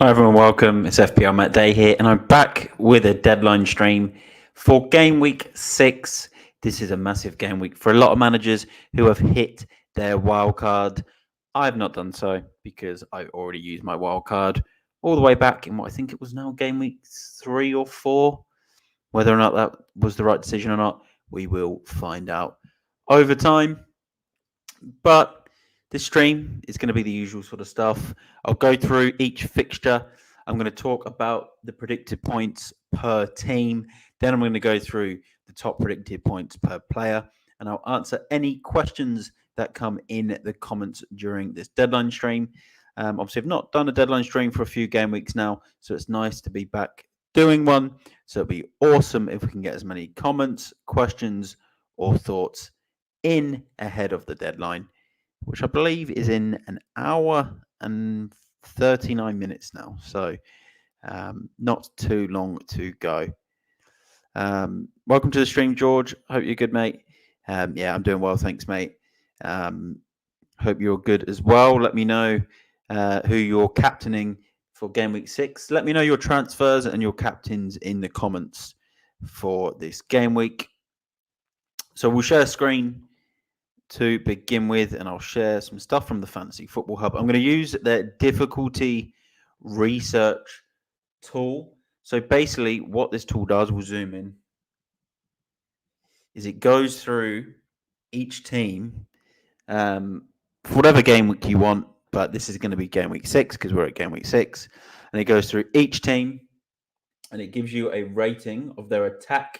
Hi everyone, welcome. It's FPLMattDay here, and I'm back with a deadline stream for Game Week 6. This is a massive game week for a lot of managers who have hit their wildcard. I've not done so because I've already used my wildcard all the way back in what I think it was now Game Week 3 or 4. Whether or not that was the right decision or not, we will find out over time. But this stream is going to be the usual sort of stuff. I'll go through each fixture. I'm going to talk about the predicted points per team. Then I'm going to go through the top predicted points per player. And I'll answer any questions that come in the comments during this deadline stream. Obviously, I've not done a deadline stream for a few game weeks now, so it's nice to be back doing one. So it'll be awesome if we can get as many comments, questions, or thoughts in ahead of the deadline, which I believe is in an hour and 39 minutes now. So not too long to go. Welcome to the stream, George. Hope you're good, mate. Yeah, I'm doing well. Thanks, mate. Hope you're good as well. Let me know who you're captaining for Game Week 6. Let me know your transfers and your captains in the comments for this game week. So we'll share a screen to begin with, and I'll share some stuff from the Fantasy Football Hub. I'm going to use their difficulty research tool. So basically what this tool does, we'll zoom in, is it goes through each team for whatever game week you want, but this is going to be Game Week 6 because we're at Game Week 6. And it goes through each team and it gives you a rating of their attack,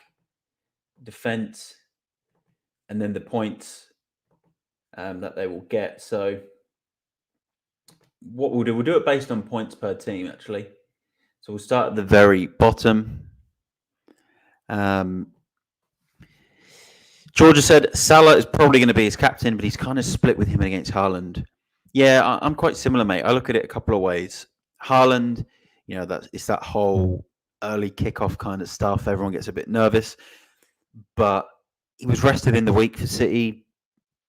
defense, and then the points that they will get. So what we'll do it based on points per team, actually. So we'll start at the very bottom. Georgia said Salah is probably going to be his captain, but he's kind of split with him against Haaland. Yeah, I'm quite similar, mate. I look at it a couple of ways. Haaland, it's that whole early kickoff kind of stuff. Everyone gets a bit nervous, but he was rested in the week for City.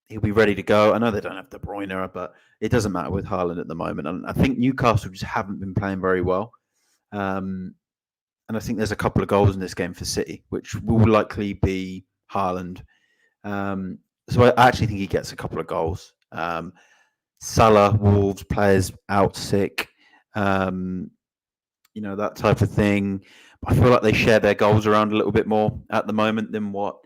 He'll be ready to go. I know they don't have De Bruyne, but it doesn't matter with Haaland at the moment. And I think Newcastle just haven't been playing very well. And I think there's a couple of goals in this game for City, which will likely be Haaland. So I actually think he gets a couple of goals. Salah, Wolves, players out sick, that type of thing. I feel like they share their goals around a little bit more at the moment than what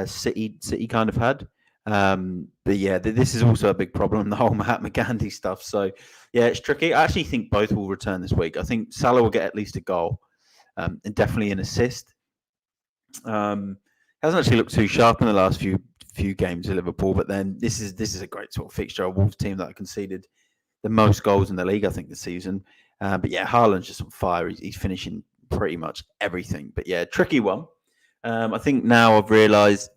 City kind of had. But yeah, this is also a big problem, the whole Mahatma Gandhi stuff. So yeah, it's tricky. I actually think both will return this week. I think Salah will get at least a goal and definitely an assist. Hasn't actually looked too sharp in the last few games of Liverpool, but then this is a great sort of fixture. A Wolves team that conceded the most goals in the league, I think, this season. But yeah, Haaland's just on fire. He's finishing pretty much everything. But yeah, tricky one. I think now I've realised,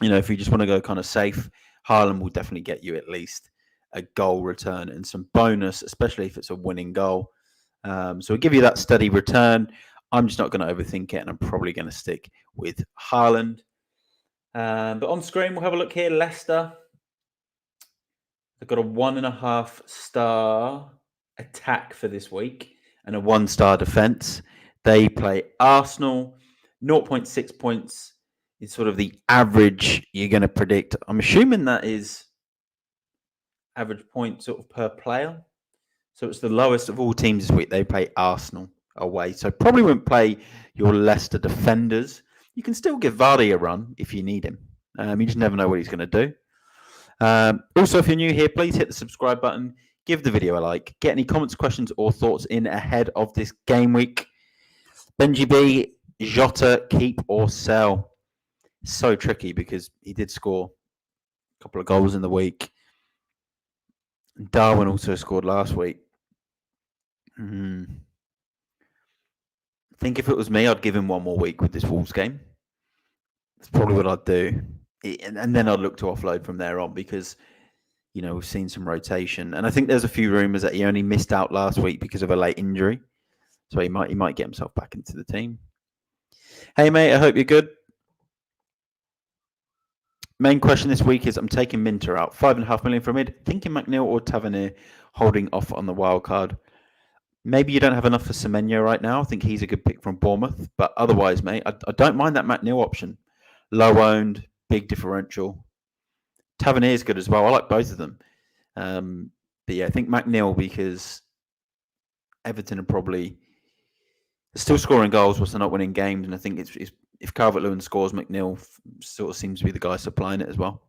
if you just want to go kind of safe, Haaland will definitely get you at least a goal return and some bonus, especially if it's a winning goal. So we'll give you that steady return. I'm just not going to overthink it, and I'm probably going to stick with Haaland. But on screen, we'll have a look here. Leicester, they've got a 1.5 star attack for this week and a 1-star defense. They play Arsenal. 0.6 points is sort of the average you're going to predict. I'm assuming that is average point sort of per player. So it's the lowest of all teams this week. They play Arsenal away. So probably won't play your Leicester defenders. You can still give Vardy a run if you need him. You just never know what he's going to do. Also, if you're new here, please hit the subscribe button. Give the video a like. Get any comments, questions, or thoughts in ahead of this game week. Benji B, Jota, keep or sell. So tricky because he did score a couple of goals in the week. Darwin also scored last week. I think if it was me, I'd give him one more week with this Wolves game. That's probably what I'd do. And then I'd look to offload from there on because, we've seen some rotation. And I think there's a few rumours that he only missed out last week because of a late injury. So he might get himself back into the team. Hey, mate, I hope you're good. Main question this week is I'm taking Minter out. 5.5 million for mid. Thinking McNeil or Tavernier holding off on the wild card. Maybe you don't have enough for Semenyo right now. I think he's a good pick from Bournemouth. But otherwise, mate, I don't mind that McNeil option. Low owned, big differential. Tavernier's good as well. I like both of them. But yeah, I think McNeil, because Everton are probably still scoring goals whilst they're not winning games. And I think it's if Calvert-Lewin scores, McNeil sort of seems to be the guy supplying it as well.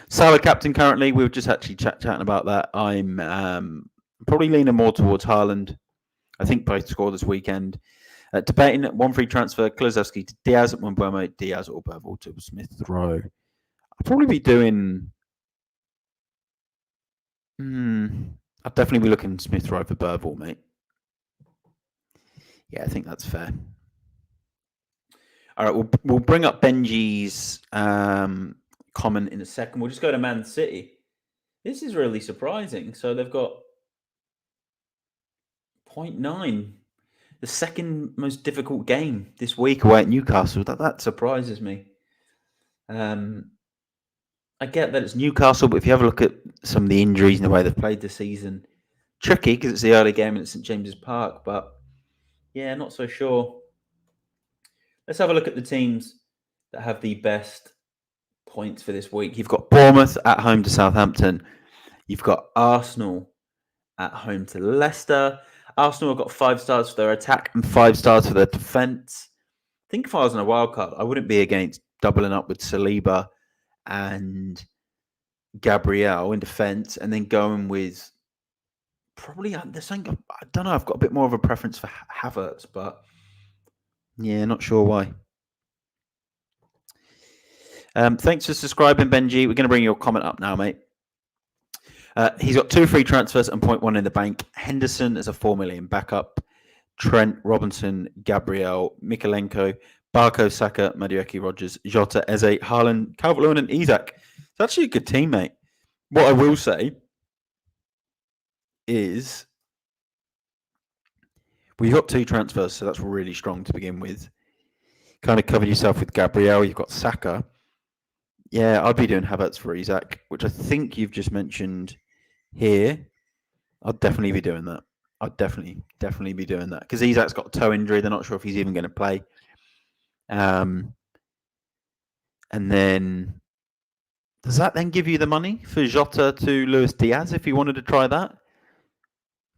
Salah captain currently. We were just actually chatting about that. I'm probably leaning more towards Haaland. I think both score this weekend. Debating one free transfer, Kulusevski to Diaz at Mbeumo, Diaz or Burville to Smith Rowe. I'll probably be doing. I'd definitely be looking Smith Rowe for Burville, mate. Yeah, I think that's fair. All right, we'll bring up Benji's comment in a second. We'll just go to Man City. This is really surprising. So they've got 0.9, the second most difficult game this week away at Newcastle. That surprises me. I get that it's Newcastle, but if you have a look at some of the injuries and the way they've played this season, tricky because it's the early game and it's St James's Park. But yeah, not so sure. Let's have a look at the teams that have the best points for this week. You've got Bournemouth at home to Southampton. You've got Arsenal at home to Leicester. Arsenal have got 5 stars for their attack and 5 stars for their defence. I think if I was in a wild card, I wouldn't be against doubling up with Saliba and Gabriel in defence and then going with probably, I don't know, I've got a bit more of a preference for Havertz, but yeah, not sure why. Thanks for subscribing, Benji. We're going to bring your comment up now, mate. He's got 2 free transfers and 0.1 in the bank. Henderson is a 4 million backup. Trent, Robinson, Gabriel, Mikalenko, Barco, Saka, Madueke, Rogers, Jota, Eze, Haaland, Calvert-Lewin and Isak. It's actually a good team, mate. What I will say is we've got 2 transfers, so that's really strong to begin with. Kind of covered yourself with Gabriel. You've got Saka. Yeah, I'd be doing Havertz for Isak, which I think you've just mentioned here. I'd definitely be doing that. I'd definitely be doing that because Isak's got a toe injury. They're not sure if he's even going to play. And then does that then give you the money for Jota to Luis Diaz if you wanted to try that?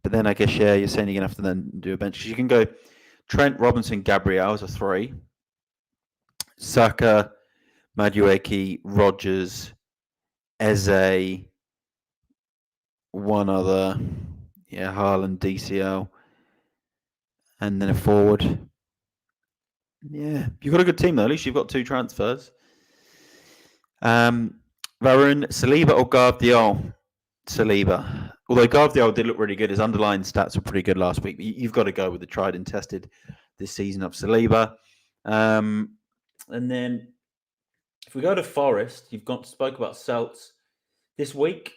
But then I guess, yeah, you're saying you're going to have to then do a bench. Because you can go Trent, Robinson, Gabriel as a 3. Saka, Madueke, Rogers, Eze, one other, Haaland, DCL, and then a forward. Yeah, you've got a good team though. At least you've got 2 transfers. Varun, Saliba or Gvardiol? Saliba. Although Gvardiol did look really good, his underlying stats were pretty good last week. You've got to go with the tried and tested this season of Saliba. And then if we go to Forest, you've spoke about Celts this week.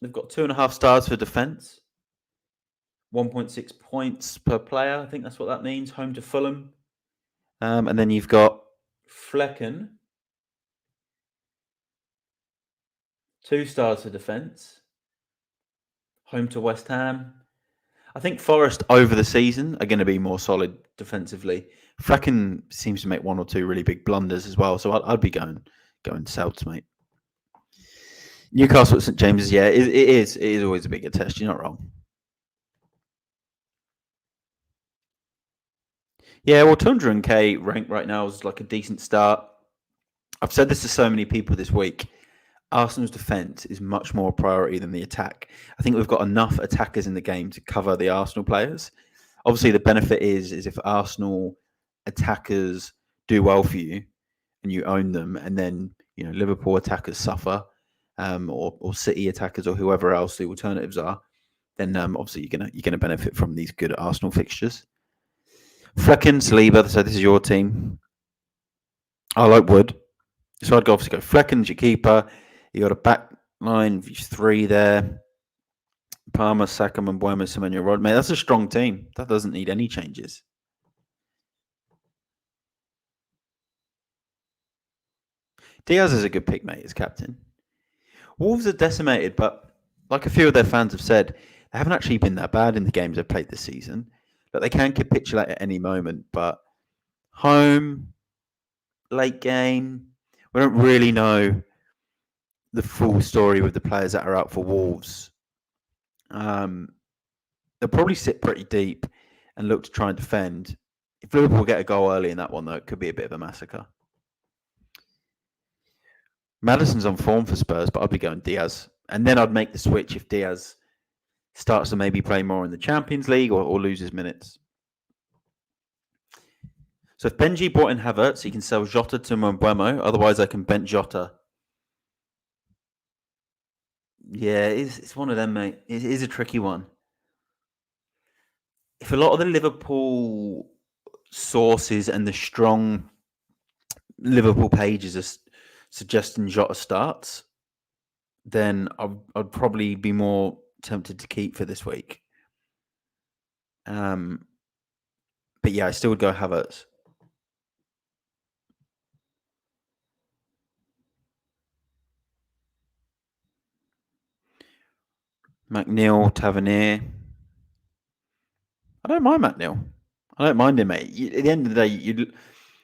They've got 2.5 stars for defence, 1.6 points per player. I think that's what that means. Home to Fulham. And then you've got Flecken, 2 stars for defence, home to West Ham. I think Forest over the season are going to be more solid defensively. Flecken seems to make 1 or 2 really big blunders as well, so I'd be going Celts, mate. Newcastle at St James's, yeah, it is always a bigger test. You're not wrong. Yeah, well, 200k rank right now is like a decent start. I've said this to so many people this week. Arsenal's defence is much more a priority than the attack. I think we've got enough attackers in the game to cover the Arsenal players. Obviously, the benefit is if Arsenal attackers do well for you and you own them, and then Liverpool attackers suffer, or City attackers or whoever else the alternatives are, then obviously you're gonna benefit from these good Arsenal fixtures. Flecken, Saliba, so this is your team. I like Wood. So I'd obviously go Flecken's your keeper. You got a back line, 3 there. Palmer, Saka, Mbeumo, Semenyo, Rod. Mate, that's a strong team. That doesn't need any changes. Diaz is a good pick, mate, as captain. Wolves are decimated, but like a few of their fans have said, they haven't actually been that bad in the games they've played this season. But they can capitulate at any moment. But home, late game, we don't really know the full story with the players that are out for Wolves. They'll probably sit pretty deep and look to try and defend. If Liverpool get a goal early in that one, though, it could be a bit of a massacre. Maddison's on form for Spurs, but I'd be going Diaz. And then I'd make the switch if Diaz starts to maybe play more in the Champions League or loses minutes. So if Benji brought in Havertz, he can sell Jota to Mbeumo. Otherwise, I can bench Jota. Yeah, it's one of them, mate. It is a tricky one. If a lot of the Liverpool sources and the strong Liverpool pages are suggesting Jota starts, then I'd probably be more tempted to keep for this week. But yeah, I still would go Havertz. McNeil, Tavernier. I don't mind McNeil. I don't mind him, mate. At the end of the day,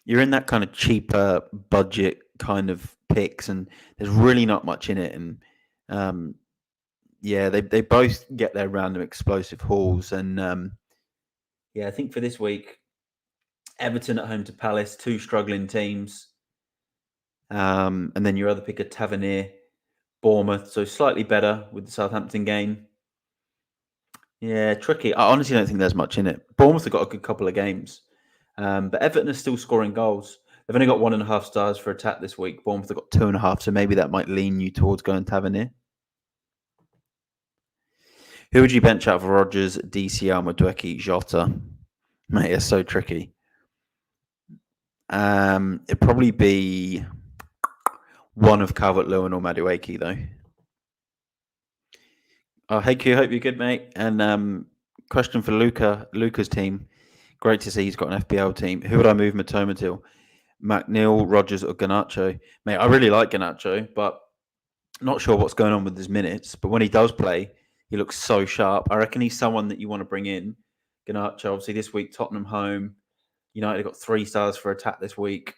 you're in that kind of cheaper budget kind of picks, and there's really not much in it. And yeah, they both get their random explosive hauls. And yeah, I think for this week, Everton at home to Palace, two struggling teams. And then your other pick, Tavernier, Bournemouth, so slightly better with the Southampton game. Yeah, tricky. I honestly don't think there's much in it. Bournemouth have got a good couple of games. But Everton are still scoring goals. They've only got 1.5 stars for attack this week. Bournemouth have got 2.5, so maybe that might lean you towards going Tavernier. Who would you bench out of Rodgers, DCL, Madueke, Jota? Mate, it's so tricky. It'd probably be one of Calvert-Lewin or Madueke, though. Oh, hey Q, hope you're good, mate. And question for Luca's team. Great to see he's got an FPL team. Who would I move Matoma to? McNeil, Rodgers, or Garnacho? Mate, I really like Garnacho, but not sure what's going on with his minutes. But when he does play, he looks so sharp. I reckon he's someone that you want to bring in. Garnacho, obviously, this week, Tottenham home. United got 3 stars for attack this week.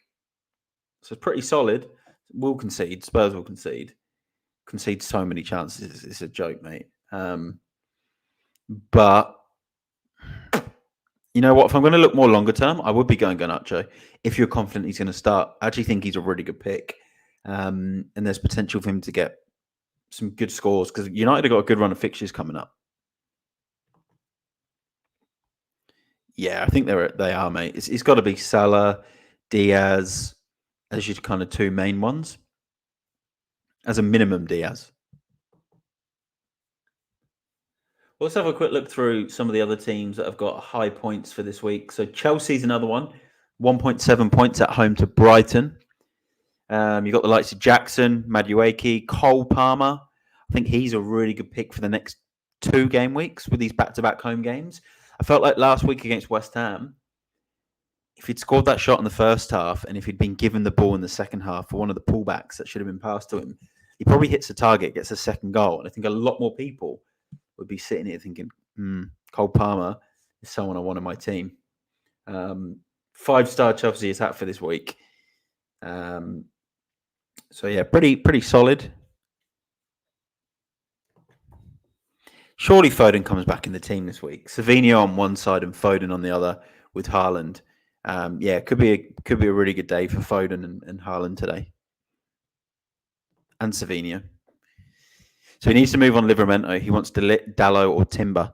So it's pretty solid. Will concede. Spurs will concede. Concede so many chances. It's a joke, mate. But you know what? If I'm going to look more longer term, I would be going Garnacho. If you're confident he's going to start, I actually think he's a really good pick. And there's potential for him to get some good scores because United have got a good run of fixtures coming up. Yeah, I think they are, mate. It's got to be Salah, Diaz as your kind of two main ones. As a minimum, Diaz. Let's have a quick look through some of the other teams that have got high points for this week. So Chelsea's another one, 1.7 points at home to Brighton. You've got the likes of Jackson, Madueke, Cole Palmer. I think he's a really good pick for the next 2 game weeks with these back-to-back home games. I felt like last week against West Ham, if he'd scored that shot in the first half and if he'd been given the ball in the second half for one of the pullbacks that should have been passed to him, he probably hits the target, gets a second goal. And I think a lot more people would be sitting here thinking, Cole Palmer is someone I want on my team. 5-star Chelsea attack for this week. So yeah, pretty solid. Surely Foden comes back in the team this week. Savinho on one side and Foden on the other with Haaland. Yeah, it could be a really good day for Foden and Haaland today. And Savinho. So he needs to move on Livramento. He wants Dallo or Timber.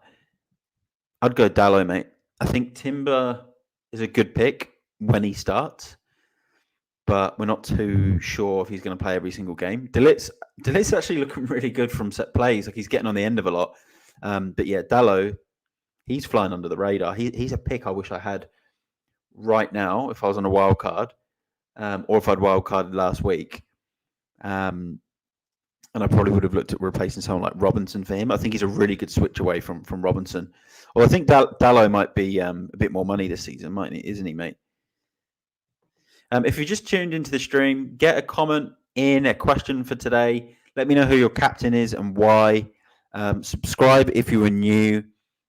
I'd go Dallo, mate. I think Timber is a good pick when he starts, but we're not too sure if he's going to play every single game. Delit's actually looking really good from set plays. Like he's getting on the end of a lot. But yeah, Dallo, he's flying under the radar. He's a pick I wish I had right now if I was on a wild card, or if I'd wild carded last week. And I probably would have looked at replacing someone like Robinson for him. I think he's a really good switch away from Robinson. Well, I think Dallo might be a bit more money this season, isn't he, mate? If you just tuned into the stream, get a comment in, a question for today. Let me know who your captain is and why. Subscribe if you are new.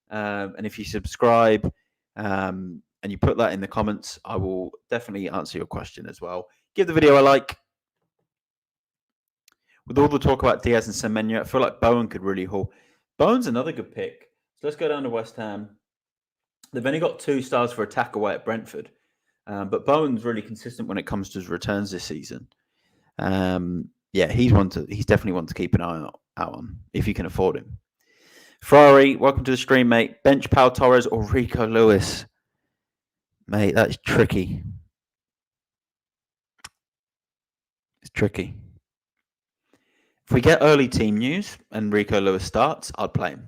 And if you subscribe and you put that in the comments, I will definitely answer your question as well. Give the video a like. With all the talk about Diaz and Semenyo, I feel like Bowen could really haul. Bowen's another good pick. So let's go down to West Ham. They've only got 2 stars for attack away at Brentford. But Bowen's really consistent when it comes to his returns this season. Yeah, he's definitely one to keep an eye out on if you can afford him. Ferrari, welcome to the stream, mate. Bench Pau Torres or Rico Lewis? Mate, that's tricky. It's tricky. If we get early team news and Rico Lewis starts, I'd play him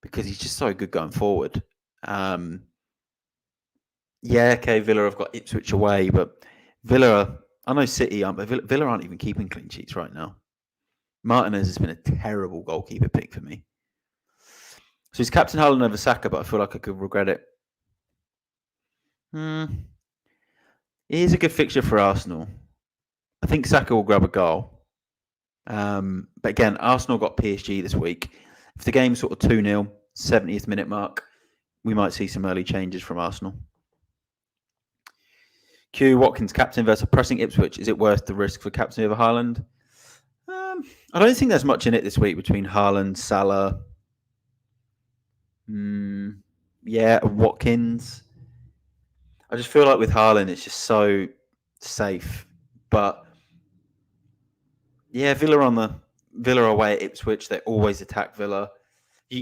because he's just so good going forward. Yeah, okay, Villa have got Ipswich away, but Villa, I know City aren't, but Villa aren't even keeping clean sheets right now. Martinez has been a terrible goalkeeper pick for me. So he's captain Haaland over Saka, but I feel like I could regret it. It is a good fixture for Arsenal. I think Saka will grab a goal. But again, Arsenal got PSG this week. If the game's sort of 2-0, 70th minute mark, we might see some early changes from Arsenal. Q Watkins, captain versus pressing Ipswich. Is it worth the risk for captain over Haaland? I don't think there's much in it this week between Haaland, Salah, Watkins. I just feel like with Haaland, it's just so safe. But yeah, Villa away at Ipswich, they always attack Villa.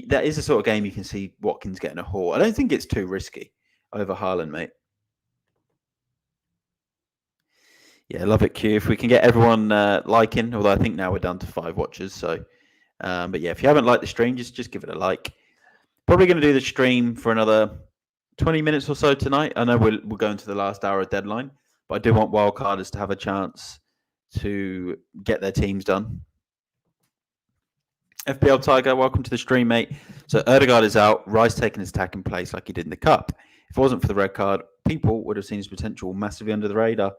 That is the sort of game you can see Watkins getting a haul. I don't think it's too risky over Haaland, mate. Yeah, love it, Q. If we can get everyone liking, although I think now we're down to 5 watchers. So, but yeah, if you haven't liked the stream, just give it a like. Probably going to do the stream for another 20 minutes or so tonight. I know we're going to the last hour of deadline, but I do want wildcarders to have a chance to get their teams done. FPL Tiger, welcome to the stream, mate. So Erdegaard is out. Rice taking his attack in place like he did in the Cup. If it wasn't for the red card, people would have seen his potential massively under the radar.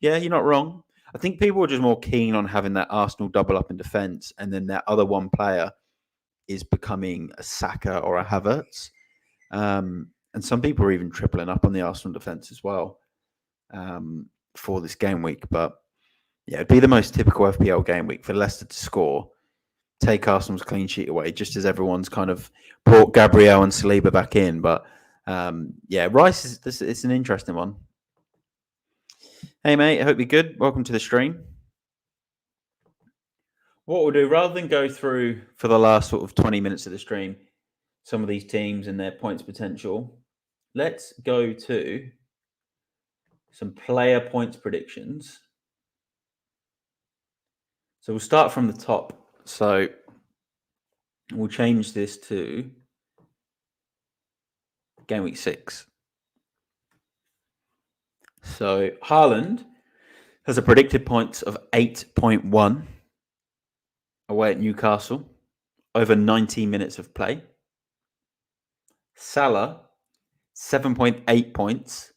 Yeah, you're not wrong. I think people are just more keen on having that Arsenal double up in defence, and then that other one player is becoming a Saka or a Havertz. And some people are even tripling up on the Arsenal defence as well for this game week. But yeah, it'd be the most typical FPL game week for Leicester to score, take Arsenal's clean sheet away, just as everyone's kind of brought Gabriel and Saliba back in. But yeah, Rice it's an interesting one. Hey, mate, I hope you're good. Welcome to the stream. What we'll do, rather than go through for the last sort of 20 minutes of the stream, some of these teams and their points potential, let's go to some player points predictions. So we'll start from the top. So we'll change this to Gameweek 6. So Haaland has a predicted points of 8.1 away at Newcastle over 90 minutes of play. Salah, 7.8 points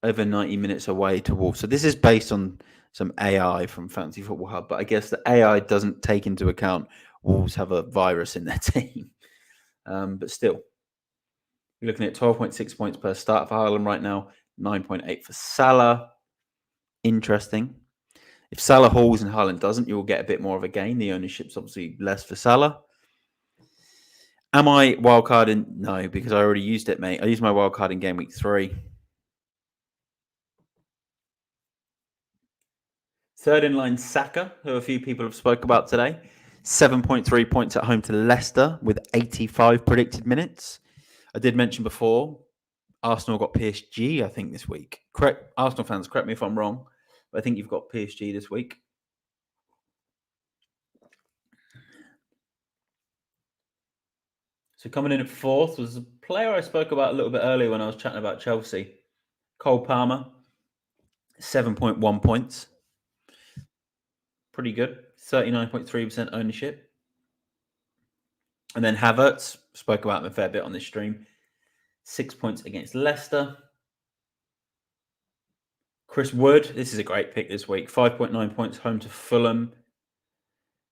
over 90 minutes away to Wolves. So this is based on some AI from Fantasy Football Hub, but I guess the AI doesn't take into account Wolves have a virus in their team. But still, you're looking at 12.6 points per start for Haaland right now, 9.8 for Salah. Interesting. If Salah hauls and Haaland doesn't, you'll get a bit more of a gain. The ownership's obviously less for Salah. Am I wildcarding? No, because I already used it, mate. I used my wildcard in Game Week 3. Third in line, Saka, who a few people have spoke about today. 7.3 points at home to Leicester with 85 predicted minutes. I did mention before, Arsenal got PSG, I think, this week. Correct, Arsenal fans, correct me if I'm wrong, but I think you've got PSG this week. So coming in at 4th was a player I spoke about a little bit earlier when I was chatting about Chelsea. Cole Palmer, 7.1 points. Pretty good. 39.3% ownership. And then Havertz, spoke about him a fair bit on this stream. 6 points against Leicester. Chris Wood, this is a great pick this week. 5.9 points home to Fulham.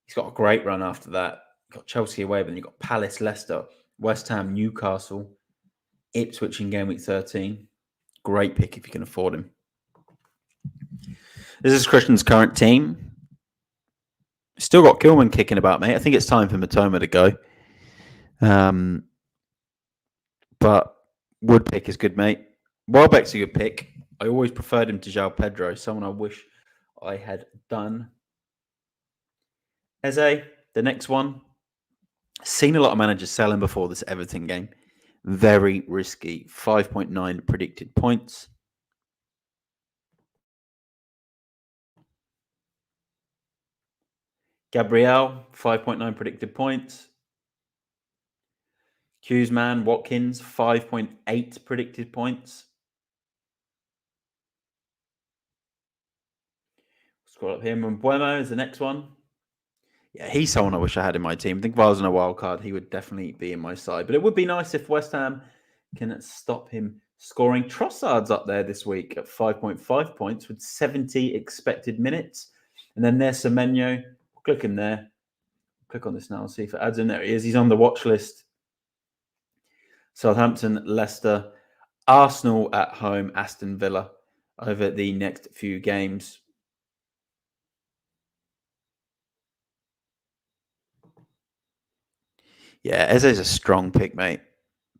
He's got a great run after that. You've got Chelsea away, but then you've got Palace, Leicester, West Ham, Newcastle, Ipswich in game week 13. Great pick if you can afford him. This is Christian's current team. Still got Kilman kicking about, mate. I think it's time for Matoma to go. But Wood pick is good, mate. Welbeck's a good pick. I always preferred him to João Pedro, someone I wish I had done. Eze, the next one. Seen a lot of managers selling before this Everton game. Very risky. 5.9 predicted points. Gabriel, 5.9 predicted points. Hughesman, Watkins, 5.8 predicted points. Scroll up here. Mbuemo is the next one. Yeah, he's someone I wish I had in my team. I think if I was on a wild card, he would definitely be in my side. But it would be nice if West Ham can stop him scoring. Trossard's up there this week at 5.5 points with 70 expected minutes. And then there's Semenyo. Click him there. Click on this now and see if it adds in. There he is. He's on the watch list. Southampton, Leicester, Arsenal at home, Aston Villa over the next few games. Yeah, Eze's a strong pick, mate.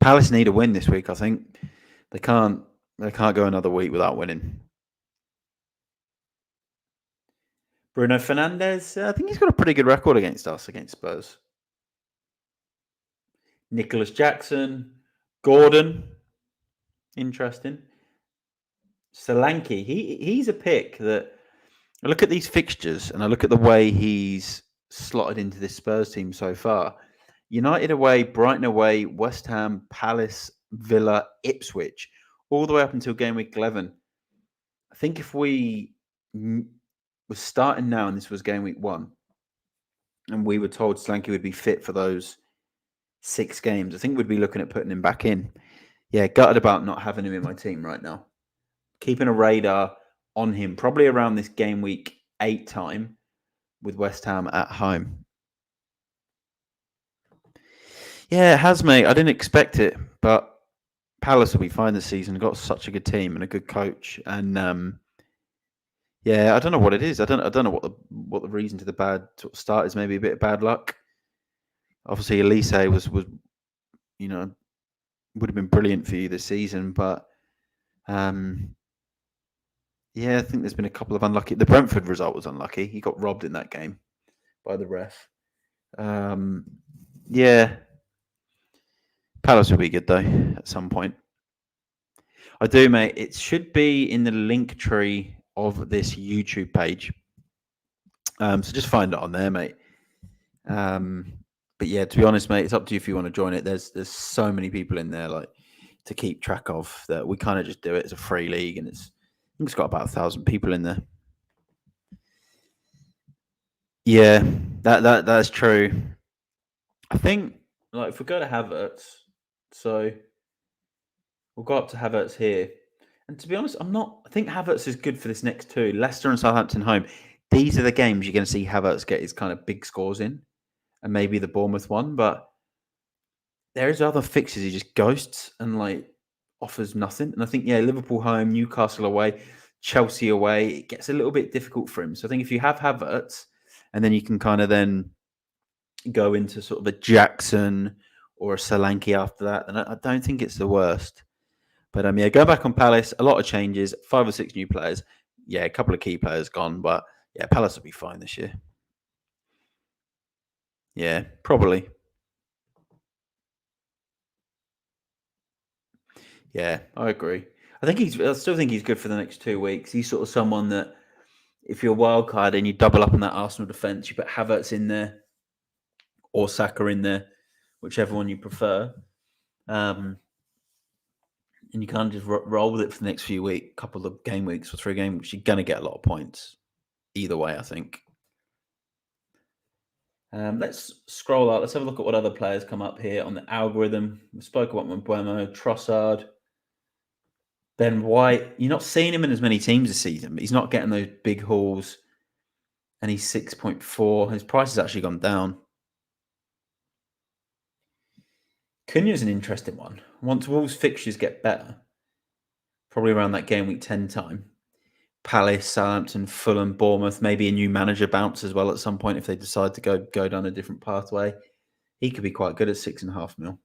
Palace need a win this week, I think. They can't go another week without winning. Bruno Fernandes, I think he's got a pretty good record against us, against Spurs. Nicholas Jackson, Gordon, interesting. Solanke, he's a pick that I look at these fixtures and I look at the way he's slotted into this Spurs team so far. United away, Brighton away, West Ham, Palace, Villa, Ipswich, all the way up until game week 11. I think if we were starting now and this was game week 1 and we were told Solanke would be fit for those 6 games, I think we'd be looking at putting him back in. Yeah, gutted about not having him in my team right now. Keeping a radar on him, probably around this game week 8 time with West Ham at home. Yeah, it has, mate. I didn't expect it, but Palace will be fine this season. Got such a good team and a good coach, and yeah, I don't know what it is. I don't know what the reason to the bad start is. Maybe a bit of bad luck. Obviously, Elise was would have been brilliant for you this season, but yeah, I think there's been a couple of unlucky. The Brentford result was unlucky. He got robbed in that game by the ref. Yeah. Palace will be good, though, at some point. I do, mate. It should be in the link tree of this YouTube page. So just find it on there, mate. But yeah, to be honest, mate, it's up to you if you want to join it. There's so many people in there, like, to keep track of, that we kind of just do it. It's a free league, and it's got about 1,000 people in there. Yeah, that's true. I think, like, if we go to Havertz, so we'll go up to Havertz here. And to be honest, I think Havertz is good for this next 2. Leicester and Southampton home. These are the games you're going to see Havertz get his kind of big scores in. And maybe the Bournemouth one. But there's other fixtures he just ghosts and, like, offers nothing. And I think, yeah, Liverpool home, Newcastle away, Chelsea away, it gets a little bit difficult for him. So I think if you have Havertz, and then you can kind of then go into sort of a Jackson or a Solanke after that, then I don't think it's the worst. But yeah, go back on Palace. A lot of changes, 5 or 6 new players. Yeah, a couple of key players gone, but yeah, Palace will be fine this year. Yeah, probably. Yeah, I agree. I still think he's good for the next 2 weeks. He's sort of someone that, if you're a wild card and you double up on that Arsenal defence, you put Havertz in there or Saka in there, whichever one you prefer. And you can't just roll with it for the next few weeks, couple of game weeks or 3 game weeks. You're going to get a lot of points either way, I think. Let's scroll out. Let's have a look at what other players come up here on the algorithm. We spoke about Mbuemo, Trossard, Ben White. You're not seeing him in as many teams this season, but he's not getting those big hauls. And he's 6.4. His price has actually gone down. Cunha's an interesting one. Once Wolves' fixtures get better, probably around that game week 10 time, Palace, Southampton, Fulham, Bournemouth, maybe a new manager bounce as well at some point if they decide to go down a different pathway. He could be quite good at 6.5 mil.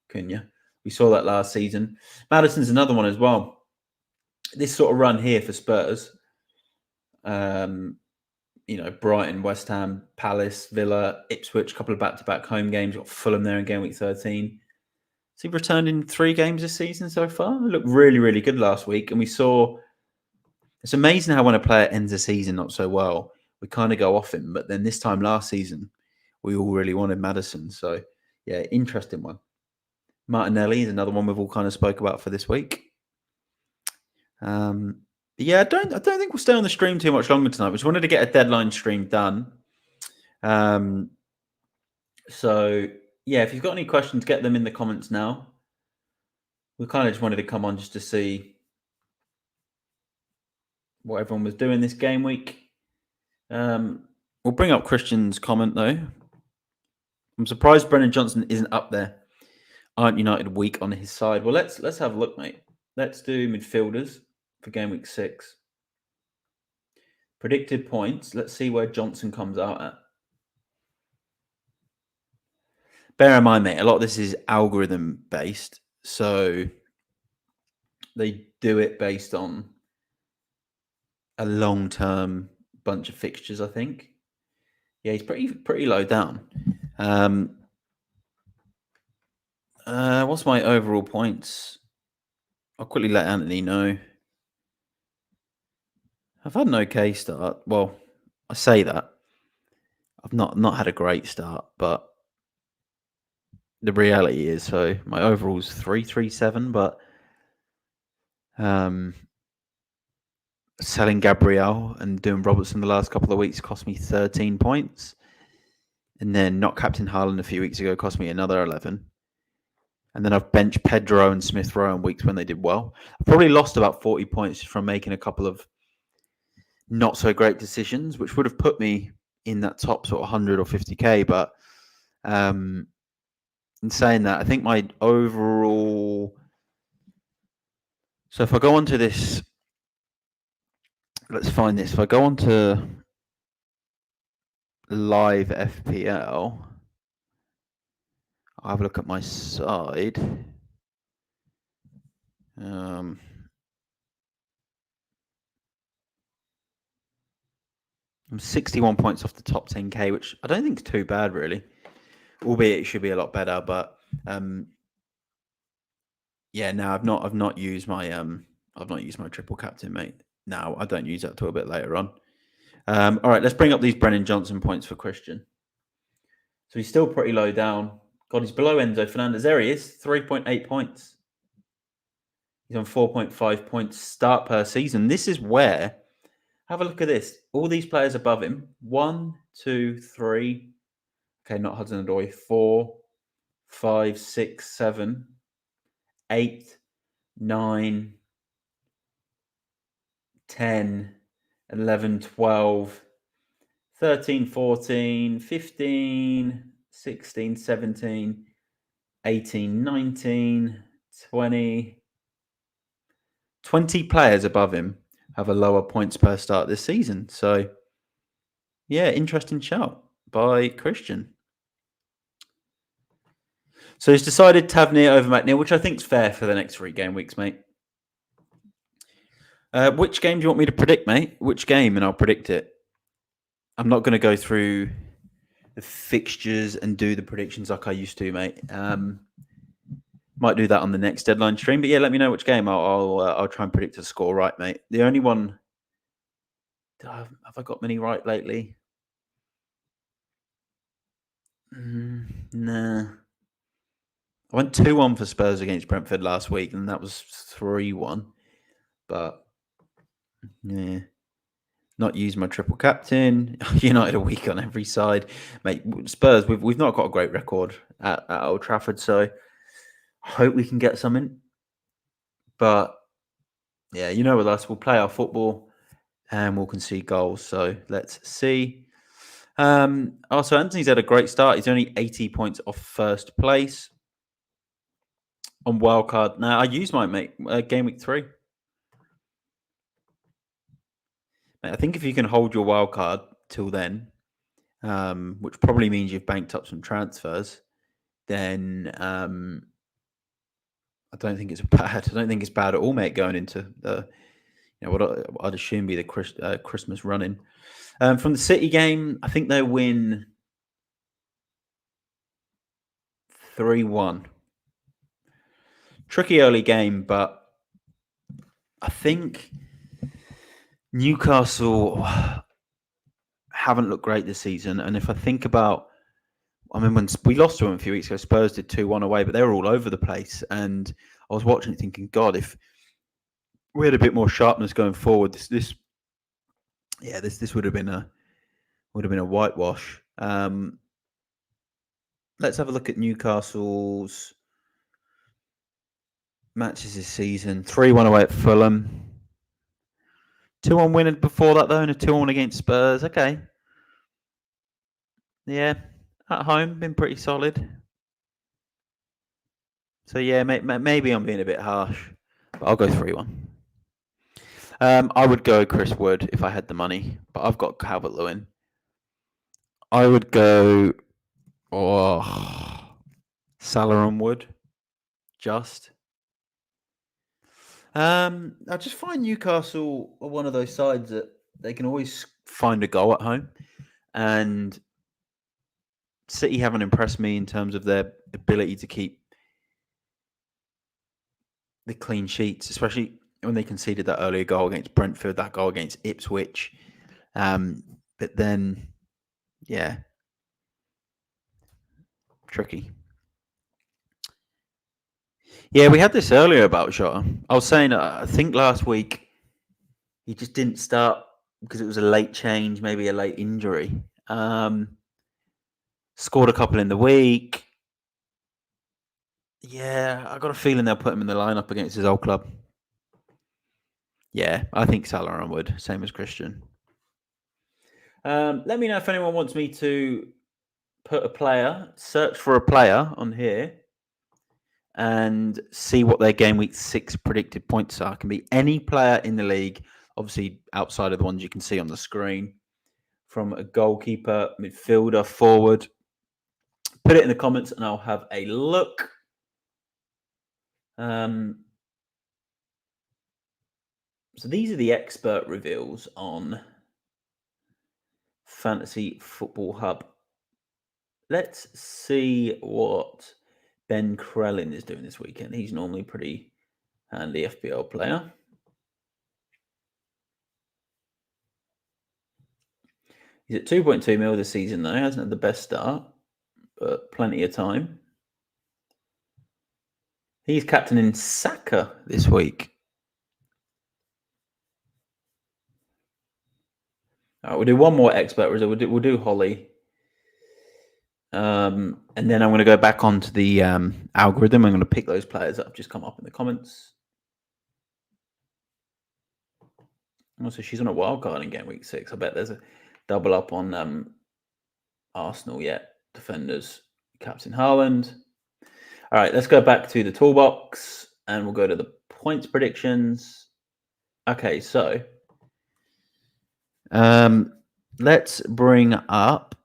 Cunha. We saw that last season. Maddison's another one as well. This sort of run here for Spurs, Brighton, West Ham, Palace, Villa, Ipswich, a couple of back-to-back home games. Got Fulham there in game week 13. So he returned in 3 games this season so far. He looked really, really good last week. And we saw, it's amazing how when a player ends a season not so well, we kind of go off him. But then this time last season, we all really wanted Maddison. So, yeah, interesting one. Martinelli is another one we've all kind of spoke about for this week. I don't think we'll stay on the stream too much longer tonight. We just wanted to get a deadline stream done. So yeah, if you've got any questions, get them in the comments now. We kind of just wanted to come on just to see what everyone was doing this game week. We'll bring up Christian's comment though. I'm surprised Brennan Johnson isn't up there. Aren't United weak on his side? Well, let's have a look, mate. Let's do midfielders for game week 6. Predicted points. Let's see where Johnson comes out at. Bear in mind, mate, a lot of this is algorithm based. So they do it based on a long-term bunch of fixtures, I think. Yeah, he's pretty low down. What's my overall points? I'll quickly let Anthony know. I've had an okay start. Well, I say that. I've not had a great start, but the reality is, so my overall is 337, but selling Gabriel and doing Robertson the last couple of weeks cost me 13 points. And then not captain Haaland a few weeks ago cost me another 11. And then I've benched Pedro and Smith Rowe in weeks when they did well. I've probably lost about 40 points from making a couple of not so great decisions, which would have put me in that top sort of 100 or 50k. But in saying that, I think my overall... So if I go on to this... Let's find this. If I go on to live FPL, I'll have a look at my side. I'm 61 points off the top 10k, which I don't think is too bad, really. Albeit it should be a lot better, but yeah, no, I've not used my triple captain, mate. No, I don't use that till a bit later on. All right, let's bring up these Brennan Johnson points for Christian. So he's still pretty low down. God, he's below Enzo Fernandez. There he is, 3.8 points. He's on 4.5 points start per season. This is where, have a look at this. All these players above him, 1, 2, 3. Okay, not Hudson-Odoi. 4, 5, 6, 7, 8, 9, 10, 11, 12, 13, 14, 15, 16, 17, 18, 19, 20. 20 players above him have a lower points per start this season. So, yeah, interesting shout by Christian. So he's decided Tavernier over McNeil, which I think is fair for the next 3 game weeks, mate. Which game do you want me to predict, mate? Which game? And I'll predict it. I'm not going to go through the fixtures and do the predictions like I used to, mate. Might do that on the next deadline stream. But yeah, let me know which game. I'll try and predict a score right, mate. The only one... have I got many right lately? Nah. I went 2-1 for Spurs against Brentford last week, and that was 3-1. But, yeah. Not used my triple captain. United a week on every side. Mate, Spurs, we've not got a great record at Old Trafford, so I hope we can get something. But, yeah, you know with us, we'll play our football and we'll concede goals. So, let's see. Also, Anthony's had a great start. He's only 80 points off first place. on wildcard. Now, I use my game week 3. I think if you can hold your wildcard till then, which probably means you've banked up some transfers, then I don't think it's bad. I don't think it's bad at all, mate, going into the, what I'd assume be the Christmas run-in. From the City game, I think they win 3-1. Tricky early game, but I think Newcastle haven't looked great this season. And if I think about, when we lost to them a few weeks ago, Spurs did 2-1 away, but they were all over the place. And I was watching it thinking, God, if we had a bit more sharpness going forward, this would have been a whitewash. Let's have a look at Newcastle's matches this season. 3-1 away at Fulham. 2-1 win before that, though, and a 2-1 against Spurs. Okay. Yeah. At home, been pretty solid. So, yeah, maybe I'm being a bit harsh, but I'll go 3-1. I would go Chris Wood if I had the money, but I've got Calvert-Lewin. I would go Salah and Wood. Just. I just find Newcastle are one of those sides that they can always find a goal at home, and City haven't impressed me in terms of their ability to keep the clean sheets, especially when they conceded that earlier goal against Brentford, that goal against Ipswich. But then, yeah, tricky. Yeah, we had this earlier about Jota. I was saying, I think last week he just didn't start because it was a late change, maybe a late injury. Scored a couple in the week. Yeah, I got a feeling they'll put him in the lineup against his old club. Yeah, I think Salah and Wood, same as Christian. Let me know if anyone wants me to search for a player on here and see what their game week 6 predicted points are. It can be any player in the league, obviously outside of the ones you can see on the screen, from a goalkeeper, midfielder, forward. Put it in the comments and I'll have a look. So these are the expert reveals on Fantasy Football Hub. Let's see what Ben Krellin is doing this weekend. He's normally pretty handy FPL player. He's at 2.2 mil this season, though. He hasn't had the best start, but plenty of time. He's captaining Saka this week. All right, we'll do one more expert result. We'll do Holly. And then I'm going to go back onto the algorithm. I'm going to pick those players that have just come up in the comments. Also, she's on a wild card in game week 6. I bet there's a double up on Arsenal yet. Defenders, Captain Haaland. All right, let's go back to the toolbox and we'll go to the points predictions. Okay, so let's bring up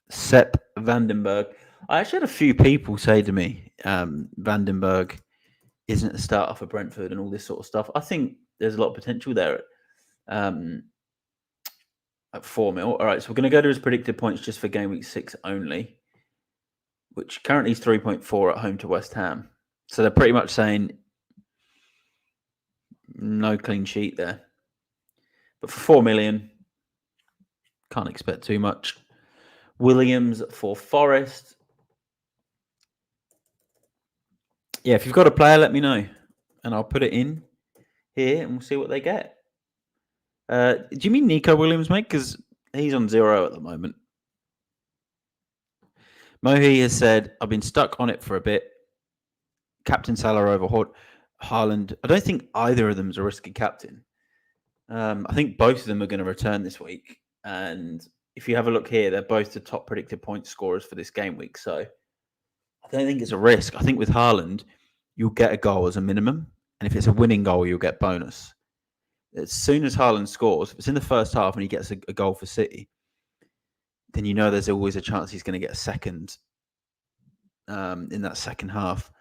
Sepp Vandenberg. I actually had a few people say to me, Vandenberg isn't a starter for Brentford and all this sort of stuff. I think there's a lot of potential there at 4 mil. All right, so we're going to go to his predicted points just for game week 6 only, which currently is 3.4 at home to West Ham. So they're pretty much saying no clean sheet there. But for 4 million, can't expect too much. Williams for Forest. Yeah, if you've got a player, let me know. And I'll put it in here and we'll see what they get. Do you mean Nico Williams, mate? Because he's on 0 at the moment. Mohi has said, I've been stuck on it for a bit. Captain Salah over Haaland. I don't think either of them is a risky captain. I think both of them are going to return this week. And if you have a look here, they're both the top predicted point scorers for this game week. So I don't think it's a risk. I think with Haaland, you'll get a goal as a minimum. And if it's a winning goal, you'll get bonus. As soon as Haaland scores, if it's in the first half and he gets a goal for City, then you know there's always a chance he's going to get a second in that second half.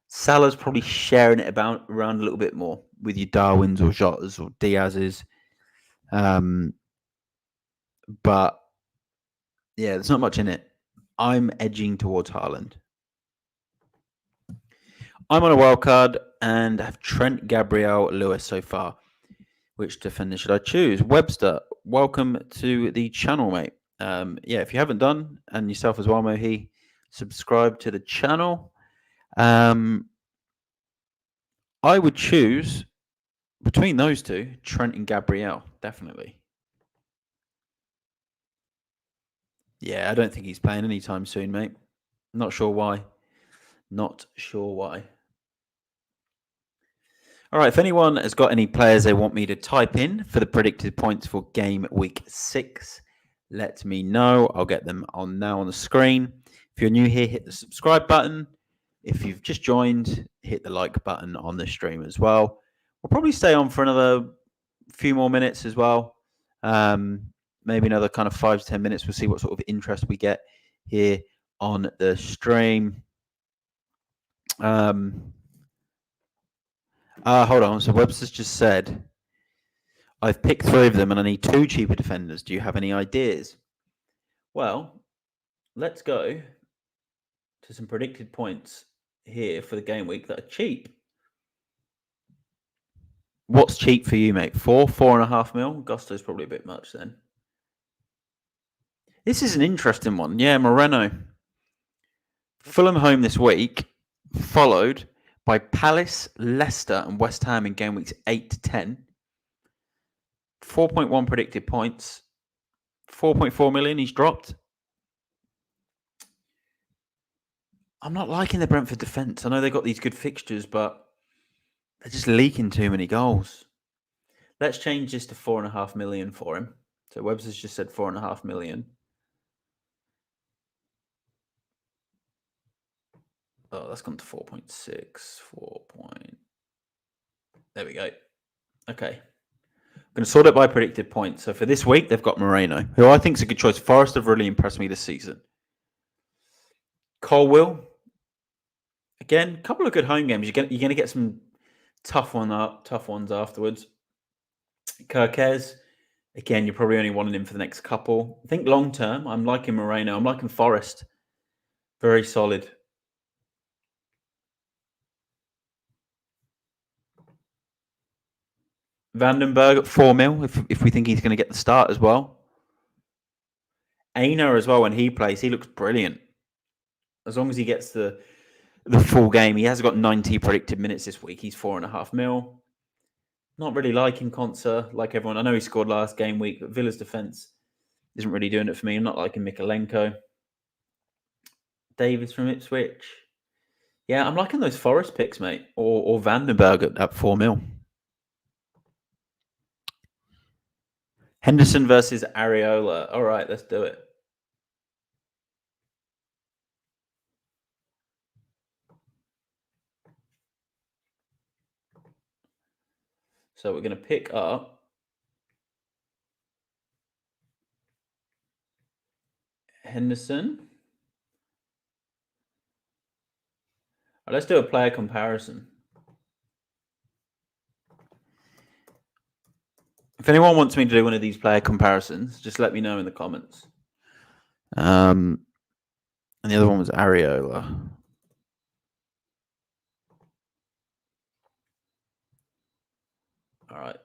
Salah's probably sharing it around a little bit more with your Darwins or Jotas or Diaz's. But yeah, there's not much in it. I'm edging towards Haaland. I'm on a wild card and have Trent, Gabriel, Lewis so far. Which defender should I choose? Webster, welcome to the channel, mate. If you haven't done, and yourself as well, Mohi, subscribe to the channel. I would choose between those two, Trent and Gabriel, definitely. Yeah, I don't think he's playing anytime soon, mate. Not sure why. All right, if anyone has got any players they want me to type in for the predicted points for game week 6, let me know. I'll get them on now on the screen. If you're new here, hit the subscribe button. If you've just joined, hit the like button on the stream as well. We'll probably stay on for another few more minutes as well. Maybe another kind of 5 to 10 minutes. We'll see what sort of interest we get here on the stream. Hold on. So Webster's just said, I've picked 3 of them and I need 2 cheaper defenders. Do you have any ideas? Well, let's go to some predicted points here for the game week that are cheap. What's cheap for you, mate? 4.5 mil? Gusto's probably a bit much then. This is an interesting one. Yeah, Moreno. Fulham home this week, followed by Palace, Leicester, and West Ham in game weeks 8 to 10. 4.1 predicted points. 4.4 million he's dropped. I'm not liking the Brentford defence. I know they've got these good fixtures, but they're just leaking too many goals. Let's change this to 4.5 million for him. So Webster's just said 4.5 million. Oh, that's gone to 4.6. There we go. Okay. I'm going to sort it by predicted points. So for this week, they've got Moreno, who I think is a good choice. Forest have really impressed me this season. Colwill. Again, a couple of good home games. You're going to get some tough ones afterwards. Kirkez. Again, you're probably only wanting him for the next couple. I think long term, I'm liking Moreno. I'm liking Forest. Very solid. Vandenberg at 4 mil, if we think he's going to get the start as well. Aina as well, when he plays, he looks brilliant. As long as he gets the full game. He has got 90 predicted minutes this week. He's 4.5 mil. Not really liking Konsa, like everyone. I know he scored last game week, but Villa's defence isn't really doing it for me. I'm not liking Mikalenko. Davis from Ipswich. Yeah, I'm liking those Forest picks, mate. Or Vandenberg at 4 mil. Henderson versus Areola. All right, let's do it. So we're going to pick up Henderson. Right, let's do a player comparison. If anyone wants me to do one of these player comparisons, just let me know in the comments. And the other one was Areola. All right.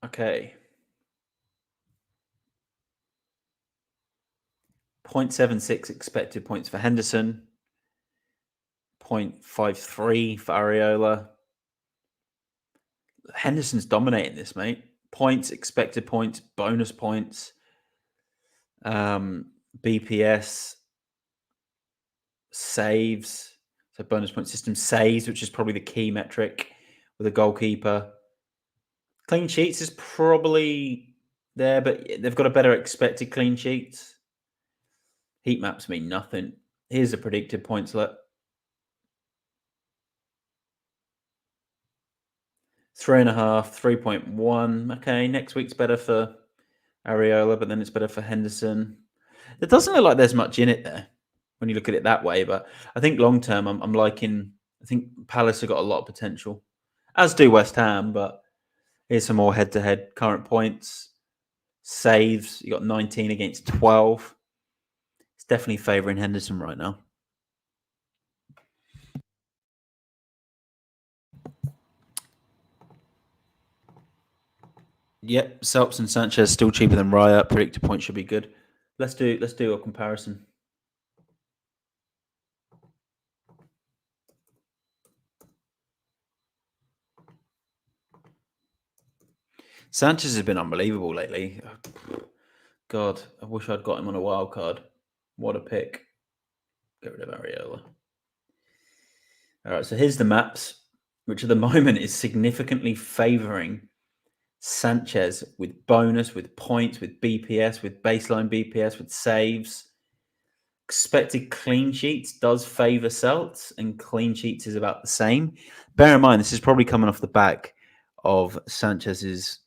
Okay. 0.76 expected points for Henderson. 0.53 for Areola. Henderson's dominating this, mate. Points, expected points, bonus points, BPS, saves. So bonus point system saves, which is probably the key metric with a goalkeeper. Clean sheets is probably there, but they've got a better expected clean sheets. Heat maps mean nothing. Here's the predicted points let. 3.5, 3.1. Okay, next week's better for Areola, but then it's better for Henderson. It doesn't look like there's much in it there when you look at it that way, but I think long term, I'm liking. I think Palace have got a lot of potential, as do West Ham. But here's some more head-to-head current points, saves. You got 19 against 12. It's definitely favouring Henderson right now. Yep, Selps and Sanchez still cheaper than Raya. Predicted points should be good. Let's do a comparison. Sanchez has been unbelievable lately. God, I wish I'd got him on a wild card. What a pick. Get rid of Areola. All right, so here's the maps, which at the moment is significantly favouring Sanchez with bonus, with points, with BPS, with baseline BPS, with saves. Expected clean sheets does favour Celts, and clean sheets is about the same. Bear in mind, this is probably coming off the back of Sanchez's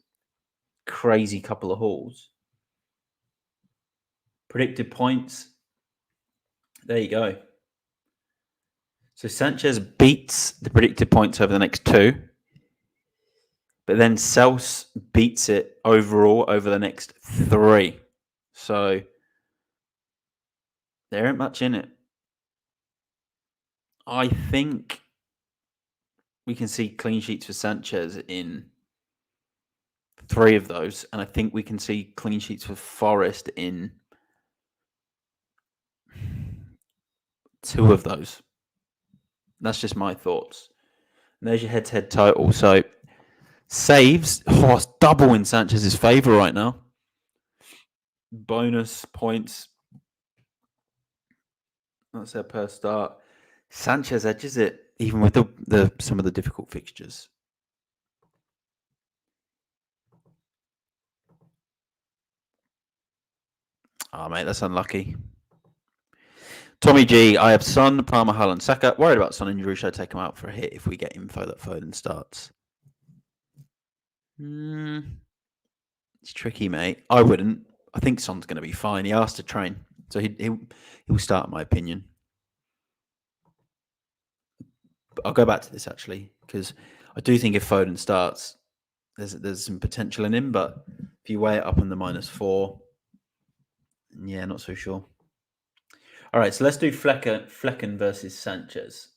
crazy couple of hauls. Predicted points. There you go. So Sanchez beats the predicted points over the next two, but then Celts beats it overall over the next three. So there ain't much in it. I think we can see clean sheets for Sanchez in three of those, and I think we can see clean sheets for Forest in two of those. That's just my thoughts. And there's your head-to-head total. So saves, it's double in Sanchez's favour right now. Bonus points. That's their per start. Sanchez edges it, even with the some of the difficult fixtures. Oh, mate, that's unlucky. Tommy G, I have Son, Palmer, Hull, and Saka. Worried about Son injury. Should I take him out for a hit if we get info that Foden starts? It's tricky, mate. I wouldn't. I think Son's going to be fine. He asked to train, so he will start, in my opinion. But I'll go back to this actually because I do think if Foden starts, there's some potential in him. But if you weigh it up on the -4, yeah, not so sure. All right, so let's do Flecken versus Sanchez.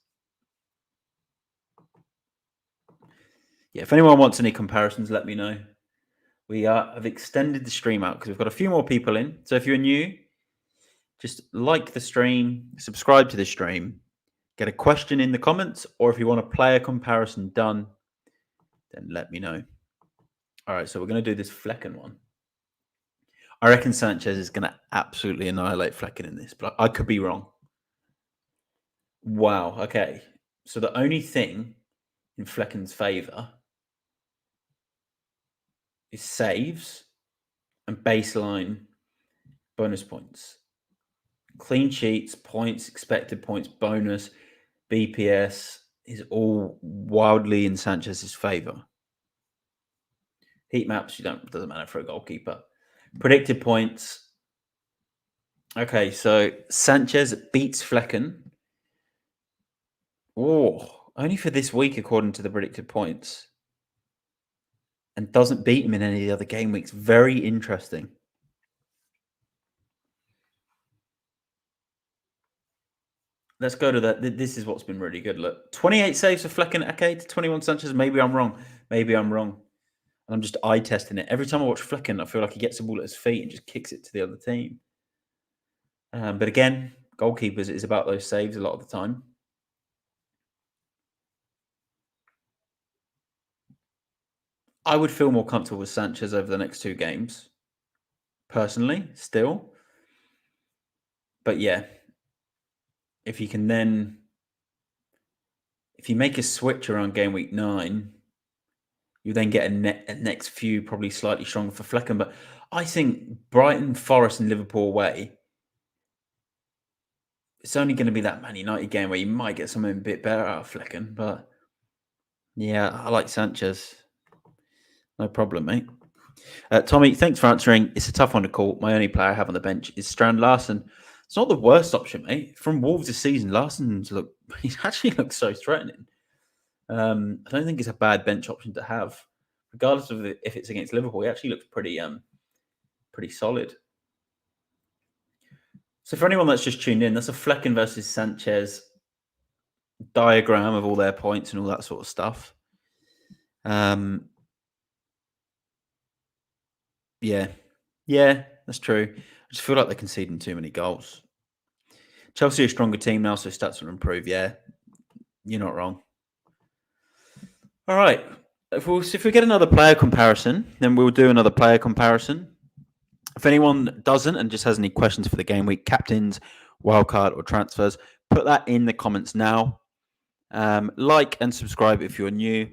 Yeah, if anyone wants any comparisons, let me know. We have extended the stream out because we've got a few more people in. So if you're new, just like the stream, subscribe to the stream, get a question in the comments, or if you want a player comparison done, then let me know. All right, so we're going to do this Flecken one. I reckon Sanchez is going to absolutely annihilate Flecken in this, but I could be wrong. Wow, okay. So the only thing in Flecken's favour is saves and baseline bonus points. Clean sheets, points, expected points, bonus, BPS is all wildly in Sanchez's favour. Heat maps, doesn't matter for a goalkeeper. Predicted points. Okay, so Sanchez beats Flecken. Oh, only for this week, according to the predicted points. And doesn't beat him in any of the other game weeks. Very interesting. Let's go to that. This is what's been really good. Look, 28 saves for Flecken, okay, to 21 Sanchez. Maybe I'm wrong. And I'm just eye testing it. Every time I watch Flecken, I feel like he gets the ball at his feet and just kicks it to the other team. But again, goalkeepers is about those saves a lot of the time. I would feel more comfortable with Sanchez over the next two games, personally, still. But yeah, if you make a switch around game week 9, you then get a next few probably slightly stronger for Flecken. But I think Brighton, Forest, and Liverpool away it's only going to be that Man United game where you might get something a bit better out of Flecken, but yeah, I like Sanchez. No problem, mate. Tommy, thanks for answering. It's a tough one to call. My only player I have on the bench is Strand Larson. It's not the worst option, mate. From Wolves this season, he actually looks so threatening. I don't think it's a bad bench option to have, regardless of if it's against Liverpool. He actually looks pretty solid. So for anyone that's just tuned in, that's a Flecken versus Sanchez diagram of all their points and all that sort of stuff. Yeah, that's true. I just feel like they're conceding too many goals. Chelsea are a stronger team now, so stats will improve. Yeah, you're not wrong. All right. If we get another player comparison, then we'll do another player comparison. If anyone doesn't and just has any questions for the game week, captains, wildcard, or transfers, put that in the comments now. Like and subscribe if you're new.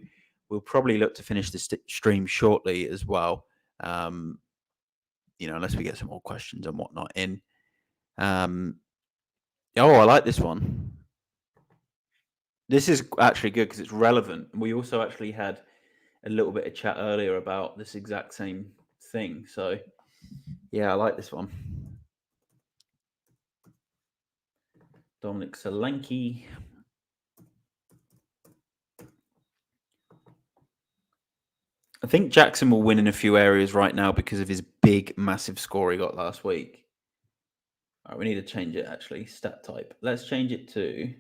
We'll probably look to finish this stream shortly as well. Unless we get some more questions and whatnot in. I like this one. This is actually good because it's relevant. We also actually had a little bit of chat earlier about this exact same thing. So, yeah, I like this one. Dominic Solanke. I think Jackson will win in a few areas right now because of his big, massive score he got last week. All right, we need to change it, actually. Stat type. Let's change it to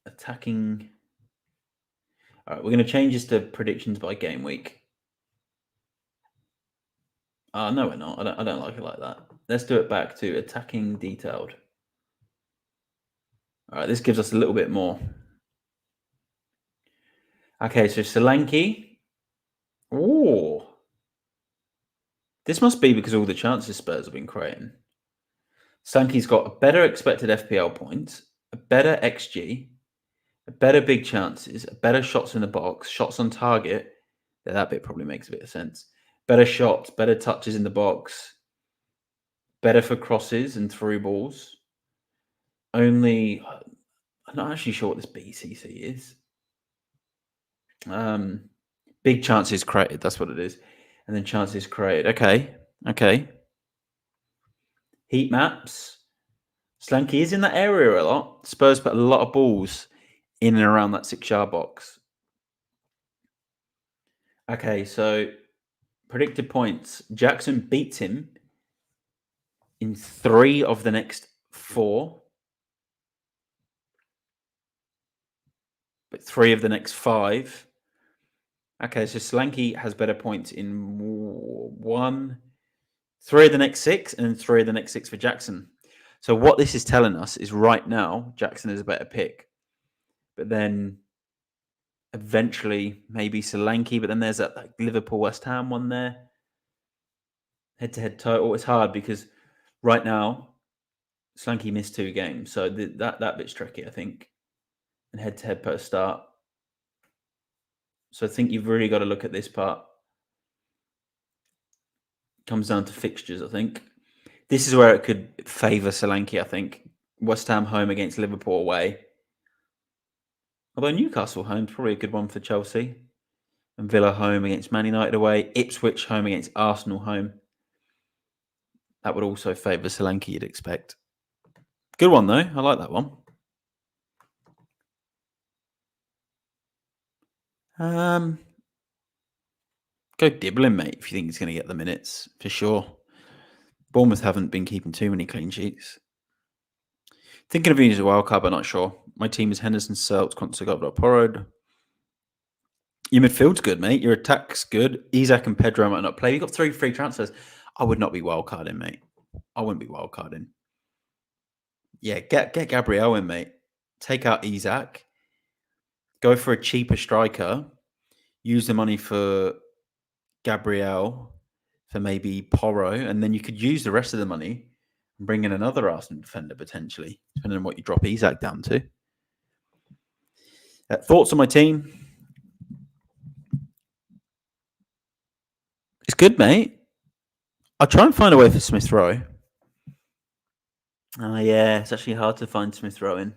attacking. All right, we're going to change this to predictions by game week. No, we're not. I don't like it like that. Let's do it back to attacking detailed. All right, this gives us a little bit more. Okay, so Solanke. Oh. This must be because all the chances Spurs have been creating. Solanke's got a better expected FPL points, a better XG, a better big chances, a better shots in the box, shots on target. Yeah, that bit probably makes a bit of sense. Better shots, better touches in the box, better for crosses and through balls. I'm not actually sure what this BCC is. Big chances created, that's what it is. And then chances created. Okay. Heat maps. Solanke is in that area a lot. Spurs put a lot of balls in and around that 6-yard box. Okay, so predicted points. Jackson beats him in 3 of the next 4. But 3 of the next 5. Okay, so Solanke has better points in 3 of the next 6, and 3 of the next 6 for Jackson. So what this is telling us is right now, Jackson is a better pick. But then eventually maybe Solanke, but then there's that Liverpool-West Ham one there. Head-to-head total. It's hard because right now, Solanke missed 2 games. So that bit's tricky, I think. And head-to-head per start. So I think you've really got to look at this part. Comes down to fixtures, I think. This is where it could favour Solanke, I think. West Ham home against Liverpool away. Although Newcastle home is probably a good one for Chelsea. And Villa home against Man United away. Ipswich home against Arsenal home. That would also favour Solanke, you'd expect. Good one, though. I like that one. Go Dibbling, mate, if you think he's going to get the minutes, for sure. Bournemouth haven't been keeping too many clean sheets. Thinking of using a wild card, but not sure. My team is Henderson, Seltz, Kontsagov, Porrod. Your midfield's good, mate. Your attack's good. Isak and Pedro might not play. You've got 3 free transfers. I would not be wildcarding, mate. I wouldn't be wildcarding. Yeah, get Gabriel in, mate. Take out Isak. Go for a cheaper striker. Use the money for Gabriel, for maybe Porro, and then you could use the rest of the money and bring in another Arsenal defender potentially, depending on what you drop Isak down to. Thoughts on my team? It's good, mate. I'll try and find a way for Smith Rowe. Yeah, it's actually hard to find Smith Rowe in.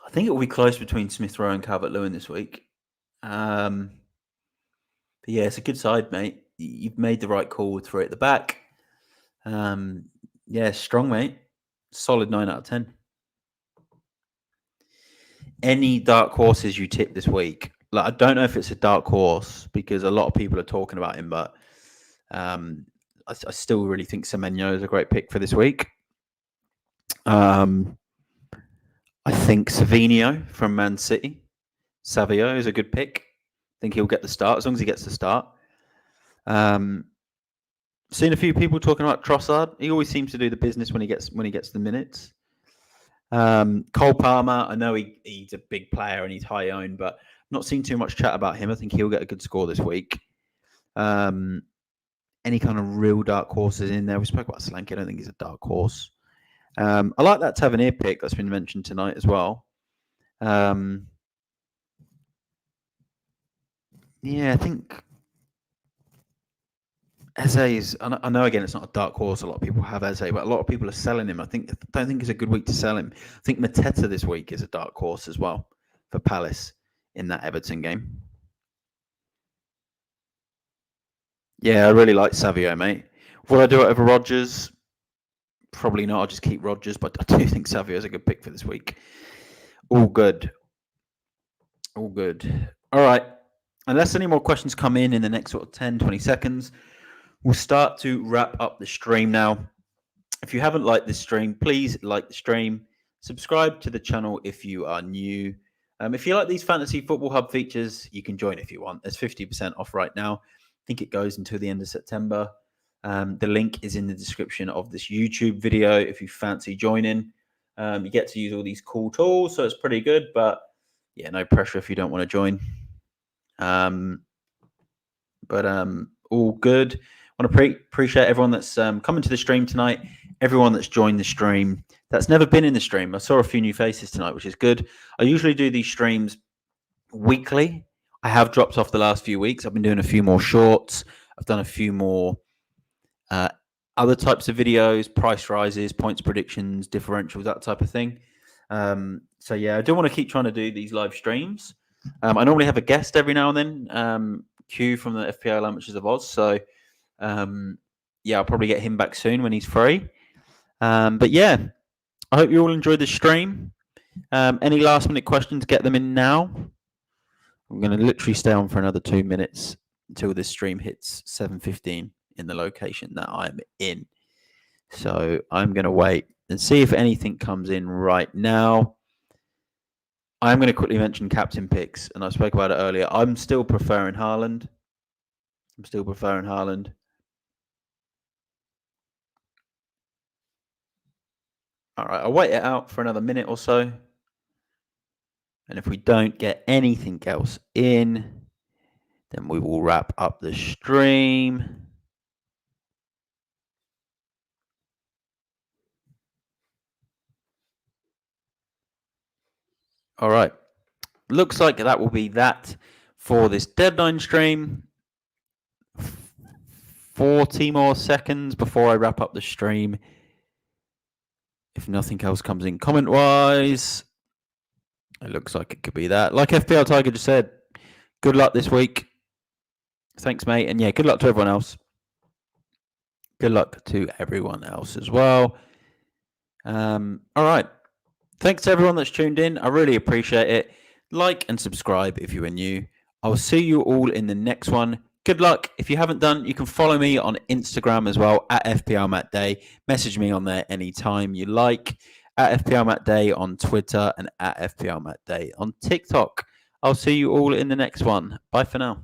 I think it will be close between Smith Rowe and Calvert-Lewin this week. But yeah, it's a good side, mate. You've made the right call with 3 at the back. Yeah, strong, mate. Solid 9 out of 10. Any dark horses you tip this week? Like, I don't know if it's a dark horse because a lot of people are talking about him, but I still really think Semenyo is a great pick for this week. I think Savino from Man City, Savio is a good pick. I think he'll get the start as long as he gets the start. Seen a few people talking about Trossard. He always seems to do the business when he gets the minutes. Cole Palmer, I know he's a big player and he's high owned, but not seen too much chat about him. I think he'll get a good score this week. Any kind of real dark horses in there? We spoke about Solanke. I don't think he's a dark horse. I like that Tavernier pick that's been mentioned tonight as well. Yeah, I think Eze I know again it's not a dark horse. A lot of people have Eze, but a lot of people are selling him. I don't think it's a good week to sell him. I think Mateta this week is a dark horse as well for Palace in that Everton game. Yeah, I really like Savio, mate. Would I do it over Rodgers? Probably not. I'll just keep Rodgers, but I do think Savio is a good pick for this week. All good. All good. All right. Unless any more questions come in the next sort of 10, 20 seconds, we'll start to wrap up the stream now. If you haven't liked this stream, please like the stream. Subscribe to the channel if you are new. If you like these Fantasy Football Hub features, you can join if you want. There's 50% off right now. I think it goes until the end of September. The link is in the description of this YouTube video if you fancy joining. You get to use all these cool tools, so it's pretty good. But yeah, no pressure if you don't want to join. All good. I want to appreciate everyone that's coming to the stream tonight, everyone that's joined the stream, that's never been in the stream. I saw a few new faces tonight, which is good. I usually do these streams weekly. I have dropped off the last few weeks. I've been doing a few more shorts. I've done a few more other types of videos, price rises, points predictions, differentials, that type of thing. So yeah, I do want to keep trying to do these live streams. I normally have a guest every now and then, Q from the FPL Amateurs of Oz. So yeah, I'll probably get him back soon when he's free. But yeah, I hope you all enjoyed the stream. Any last minute questions, get them in now. I'm going to literally stay on for another 2 minutes until this stream hits 7:15 in the location that I'm in. So I'm going to wait and see if anything comes in right now. I'm going to quickly mention captain picks, and I spoke about it earlier. I'm still preferring Haaland. All right, I'll wait it out for another minute or so. And if we don't get anything else in, then we will wrap up the stream. All right. Looks like that will be that for this deadline stream. 40 more seconds before I wrap up the stream. If nothing else comes in comment-wise, it looks like it could be that. Like FPL Tiger just said, good luck this week. Thanks, mate. And yeah, good luck to everyone else. Good luck to everyone else as well. All right. Thanks to everyone that's tuned in. I really appreciate it. Like and subscribe if you are new. I'll see you all in the next one. Good luck. If you haven't done, you can follow me on Instagram as well, at FPLMattDay. Message me on there anytime you like. At FPLMattDay on Twitter and at FPLMattDay on TikTok. I'll see you all in the next one. Bye for now.